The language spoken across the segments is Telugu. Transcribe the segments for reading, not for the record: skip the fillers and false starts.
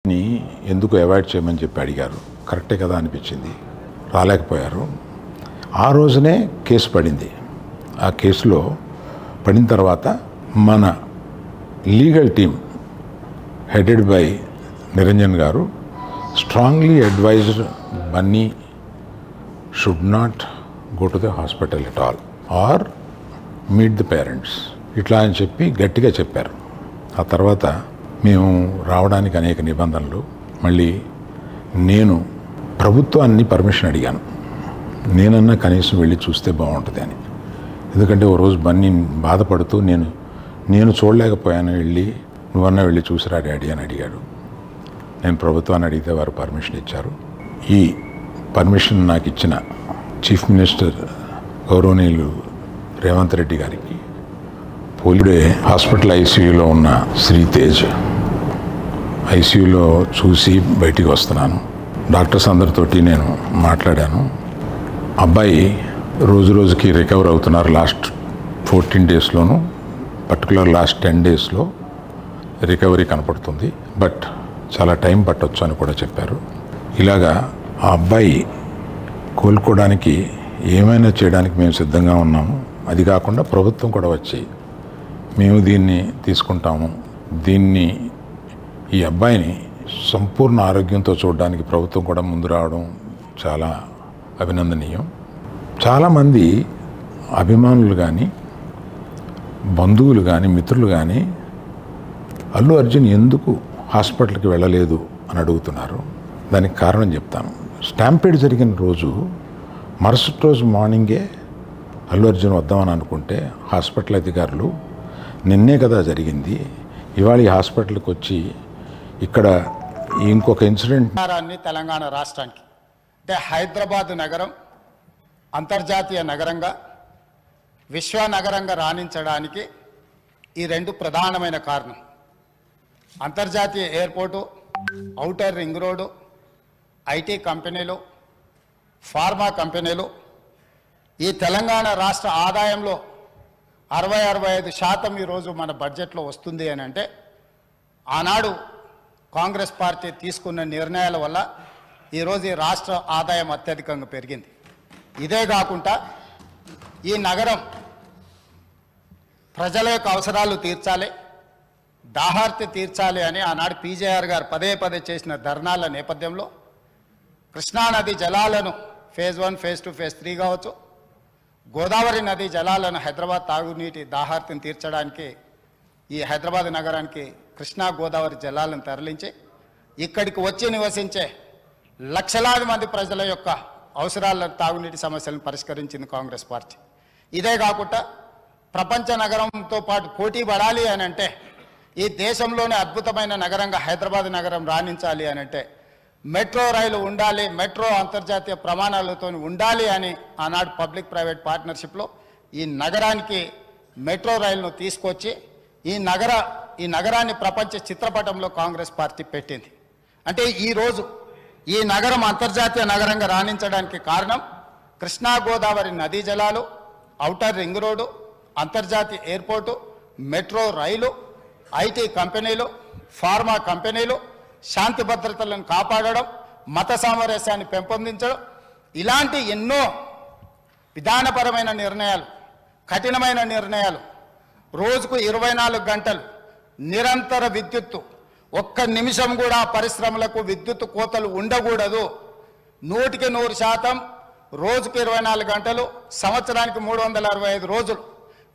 ని ఎందుకు అవాయిడ్ చేయమని చెప్పి అడిగారు. కరెక్టే కదా అనిపించింది. రాలేకపోయారు. ఆ రోజునే కేసు పడింది. ఆ కేసులో పడిన తర్వాత మన legal team headed by Niranjan గారు strongly advised Bunny should not go to the hospital at all or meet the parents ఇట్లా అని చెప్పి గట్టిగా చెప్పారు. ఆ తర్వాత మేము రావడానికి అనేక నిబంధనలు, మళ్ళీ నేను ప్రభుత్వాన్ని పర్మిషన్ అడిగాను. నేనన్నా కనీసం వెళ్ళి చూస్తే బాగుంటుంది అని. ఎందుకంటే ఓ రోజు బన్నీ బాధపడుతూ నేను చూడలేకపోయాను, నువ్వన్నా వెళ్ళి చూసిరా డాడీ అని అడిగాడు. నేను ప్రభుత్వాన్ని అడిగితే వారు పర్మిషన్ ఇచ్చారు. ఈ పర్మిషన్ నాకు ఇచ్చిన చీఫ్ మినిస్టర్ గౌరవనీయులు రేవంత్ రెడ్డి గారికి, పోలీడే హాస్పిటల్ ఐసీయూలో ఉన్న శ్రీతేజ్ ఐసీయూలో చూసి బయటికి వస్తున్నాను. డాక్టర్స్ అందరితోటి నేను మాట్లాడాను. అబ్బాయి రోజు రోజుకి రికవర్ అవుతున్నారు. లాస్ట్ 14 డేస్లోనూ, పర్టికులర్ లాస్ట్ 10 డేస్లో రికవరీ కనపడుతుంది. బట్ చాలా టైం పట్టొచ్చు అని కూడా చెప్పారు. ఇలాగా ఆ అబ్బాయి కోలుకోవడానికి ఏమైనా చేయడానికి మేము సిద్ధంగా ఉన్నాము. అది కాకుండా ప్రభుత్వం కూడా వచ్చి మేము దీన్ని తీసుకుంటాము, ఈ అబ్బాయిని సంపూర్ణ ఆరోగ్యంతో చూడడానికి ప్రభుత్వం కూడా ముందు రావడం చాలా అభినందనీయం. చాలామంది అభిమానులు కానీ, బంధువులు కానీ, మిత్రులు కానీ అల్లు అర్జున్ ఎందుకు హాస్పిటల్కి వెళ్ళలేదు అని అడుగుతున్నారు. దానికి కారణం చెప్తాను. స్టాంపేడ్ జరిగిన రోజు మరుసటి రోజు మార్నింగే అల్లు అర్జున్ వద్దామని అనుకుంటే హాస్పిటల్ అధికారులు నిన్నే కదా జరిగింది, ఇవాళ ఈ హాస్పిటల్కి వచ్చి ఇక్కడ ఇంకొక ఇన్సిడెంట్. తెలంగాణ రాష్ట్రానికి అంటే హైదరాబాద్ నగరం అంతర్జాతీయ నగరంగా, విశ్వ నగరంగా రాణించడానికి ఈ రెండు ప్రధానమైన కారణం. అంతర్జాతీయ airport, outer ring road, IT కంపెనీలు, ఫార్మా కంపెనీలు. ఈ తెలంగాణ రాష్ట్ర ఆదాయంలో 60-65% ఈరోజు మన బడ్జెట్లో వస్తుంది అని అంటే ఆనాడు కాంగ్రెస్ పార్టీ తీసుకున్న నిర్ణయాల వల్ల ఈరోజు ఈ రాష్ట్ర ఆదాయం అత్యధికంగా పెరిగింది. ఇదే కాకుండా ఈ నగరం ప్రజల యొక్క అవసరాలు తీర్చాలి, దాహార్తి తీర్చాలి అని ఆనాడు పీజేఆర్ గారు పదే చేసిన ధర్నాల నేపథ్యంలో కృష్ణానది జలాలను ఫేజ్ 1, ఫేజ్ 2, ఫేజ్ 3 కావచ్చు, గోదావరి నది జలాలను హైదరాబాద్ తాగునీటి దాహార్తిని తీర్చడానికి ఈ హైదరాబాద్ నగరానికి కృష్ణా గోదావరి జలాలను తరలించి ఇక్కడికి వచ్చి నివసించే లక్షలాది మంది ప్రజల యొక్క అవసరాలను, తాగునీటి సమస్యలను పరిష్కరించింది కాంగ్రెస్ పార్టీ. ఇదే కాకుండా ప్రపంచ నగరంతో పాటు పోటీ పడాలి అని అంటే, ఈ దేశంలోనే అద్భుతమైన నగరంగా హైదరాబాద్ నగరం రాణించాలి అని అంటే మెట్రో రైలు ఉండాలి, మెట్రో అంతర్జాతీయ ప్రమాణాలతో ఉండాలి అని ఆనాడు పబ్లిక్ ప్రైవేట్ పార్ట్నర్షిప్లో ఈ నగరానికి మెట్రో రైలును తీసుకొచ్చి ఈ నగరాన్ని ప్రపంచ చిత్రపటంలో కాంగ్రెస్ పార్టీ పెట్టింది. అంటే ఈరోజు ఈ నగరం అంతర్జాతీయ నగరంగా రాణించడానికి కారణం కృష్ణా గోదావరి నదీ జలాలు, ఔటర్ రింగ్ రోడ్డు, అంతర్జాతీయ ఎయిర్పోర్టు, మెట్రో రైలు, ఐటీ కంపెనీలు, ఫార్మా కంపెనీలు, శాంతి భద్రతలను కాపాడడం, మత సామరస్యాన్ని పెంపొందించడం, ఇలాంటి ఎన్నో విధానపరమైన నిర్ణయాలు, కఠినమైన నిర్ణయాలు, రోజుకు 24 గంటలు నిరంతర విద్యుత్తు, ఒక్క నిమిషం కూడా పరిశ్రమలకు విద్యుత్ కోతలు ఉండకూడదు, 100% రోజుకు 24 గంటలు, సంవత్సరానికి 365 రోజులు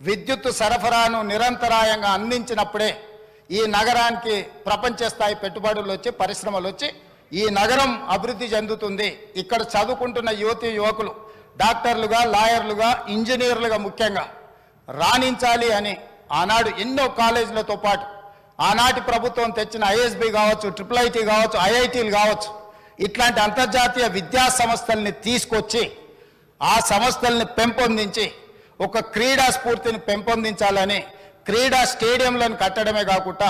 విద్యుత్తు సరఫరాను నిరంతరాయంగా అందించినప్పుడే ఈ నగరానికి ప్రపంచ స్థాయి పెట్టుబడులు వచ్చి, పరిశ్రమలు వచ్చి ఈ నగరం అభివృద్ధి చెందుతుంది. ఇక్కడ చదువుకుంటున్న యువకులు డాక్టర్లుగా, లాయర్లుగా, ఇంజనీర్లుగా ముఖ్యంగా రాణించాలి అని ఆనాడు ఎన్నో కాలేజీలతో పాటు ఆనాటి ప్రభుత్వం తెచ్చిన ఐఎస్బి కావచ్చు, IIIT కావచ్చు, ఐఐటీలు కావచ్చు, ఇట్లాంటి అంతర్జాతీయ విద్యా సంస్థల్ని తీసుకొచ్చి ఆ సంస్థల్ని పెంపొందించి ఒక క్రీడా స్ఫూర్తిని పెంపొందించాలని క్రీడా స్టేడియంలను కట్టడమే కాకుండా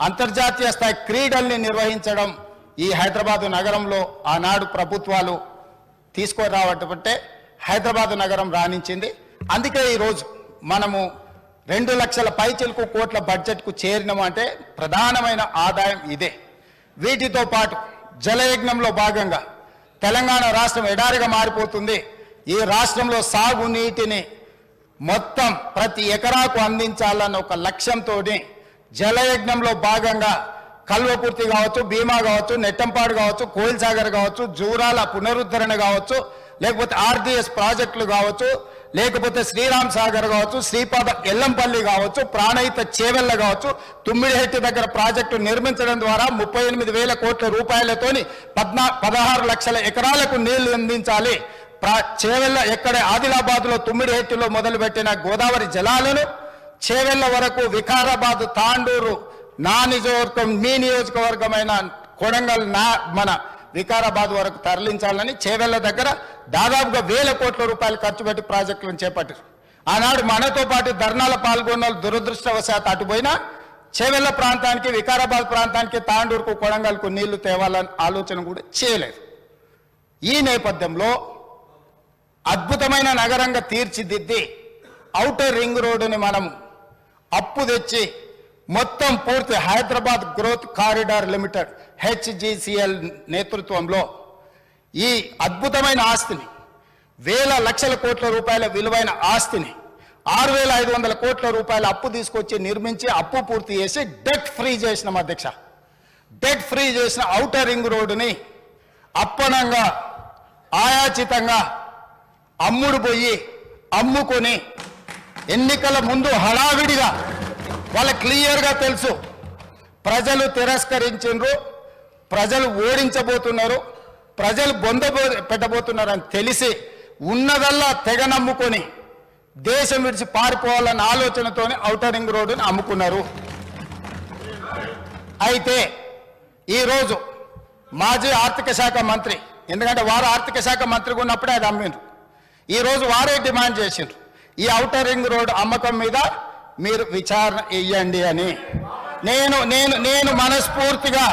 అంతర్జాతీయ స్థాయి క్రీడల్ని నిర్వహించడం ఈ హైదరాబాదు నగరంలో ఆనాడు ప్రభుత్వాలు తీసుకురావటంటే హైదరాబాదు నగరం రాణించింది. అందుకే ఈరోజు మనము 2 లక్షల పైచిలకు కోట్ల బడ్జెట్కు చేరినాము అంటే ప్రధానమైన ఆదాయం ఇదే. వీటితో పాటు జలయజ్ఞంలో భాగంగా తెలంగాణ రాష్ట్రం ఎడారిగా మారిపోతుంది. ఈ రాష్ట్రంలో సాగునీటిని మొత్తం ప్రతి ఎకరాకు అందించాలన్న ఒక లక్ష్యంతో జలయజ్ఞంలో భాగంగా కల్వకుర్తి కావచ్చు, భీమా కావచ్చు, నెట్టంపాడు కావచ్చు, కోయిల్ సాగర్ కావచ్చు, జూరాల పునరుద్ధరణ కావచ్చు, లేకపోతే ఆర్డిఎస్ ప్రాజెక్టులు కావచ్చు, లేకపోతే శ్రీరామ్ సాగర్ కావచ్చు, శ్రీపాద ఎల్లంపల్లి కావచ్చు, ప్రాణహిత చేవెళ్ళ కావచ్చు, తుమ్మిడిహెట్టి దగ్గర ప్రాజెక్టు నిర్మించడం ద్వారా 38,000 కోట్ల రూపాయలతోని 16 లక్షల ఎకరాలకు నీళ్లు అందించాలి. చేవెళ్ళ ఎక్కడే ఆదిలాబాద్లో తుమ్మిడిహెట్టిలో మొదలుపెట్టిన గోదావరి జలాలను చేవెళ్ళ వరకు వికారాబాద్, తాండూరు నా నియోజకవర్గం, మీ నియోజకవర్గమైన కొడంగల్ మన వికారాబాద్ వరకు తరలించాలని చేవెళ్ళ దగ్గర దాదాపుగా 1,000 కోట్ల రూపాయలు ఖర్చు పెట్టి ప్రాజెక్టులను చేపట్టారు. ఆనాడు మనతో పాటు ధర్నాల పాల్గొన్న దురదృష్టవశాత్తు అటుపోయినా చేవెళ్ళ ప్రాంతానికి, వికారాబాద్ ప్రాంతానికి, తాండూరుకు, కొడంగల్కు నీళ్లు తేవాలని ఆలోచన కూడా చేయలేదు. ఈ నేపథ్యంలో అద్భుతమైన నగరంగా తీర్చిదిద్ది ఔటర్ రింగ్ రోడ్డుని మనం అప్పు తెచ్చి మొత్తం పూర్తి Hyderabad growth corridor limited HGCL నేతృత్వంలో ఈ అద్భుతమైన ఆస్తిని 1,000 లక్షల కోట్ల రూపాయల విలువైన ఆస్తిని 6,500 కోట్ల రూపాయల అప్పు తీసుకొచ్చి నిర్మించి అప్పు పూర్తి చేసి డెట్ ఫ్రీ చేసిన అధ్యక్ష. డెట్ ఫ్రీ చేసిన ఔటర్ రింగ్ రోడ్డుని అప్పనంగా ఆయాచితంగా అమ్ముడు పోయి అమ్ముకొని ఎన్నికల ముందు హడావిడిగా వాళ్ళ క్లియర్గా తెలుసు ప్రజలు తిరస్కరించారు, ప్రజలు ఓడించబోతున్నారు, ప్రజలు బొంద పెట్టబోతున్నారని తెలిసి ఉన్నదల్లా తెగ నమ్ముకొని దేశం విడిచి పారిపోవాలన్న ఆలోచనతోనే ఔటర్ రింగ్ రోడ్డుని అమ్ముకున్నారు. అయితే ఈరోజు మాజీ ఆర్థిక శాఖ మంత్రి, ఎందుకంటే వారు ఆర్థిక శాఖ మంత్రిగా ఉన్నప్పుడే అది అమ్మిండ్రు, ఈరోజు వారే డిమాండ్ చేసిండ్రు ఈ ఔటర్ రింగ్ రోడ్ అమ్మకం మీద మీరు విచారణ ఇయ్యండి అని. నేను మనస్ఫూర్తిగా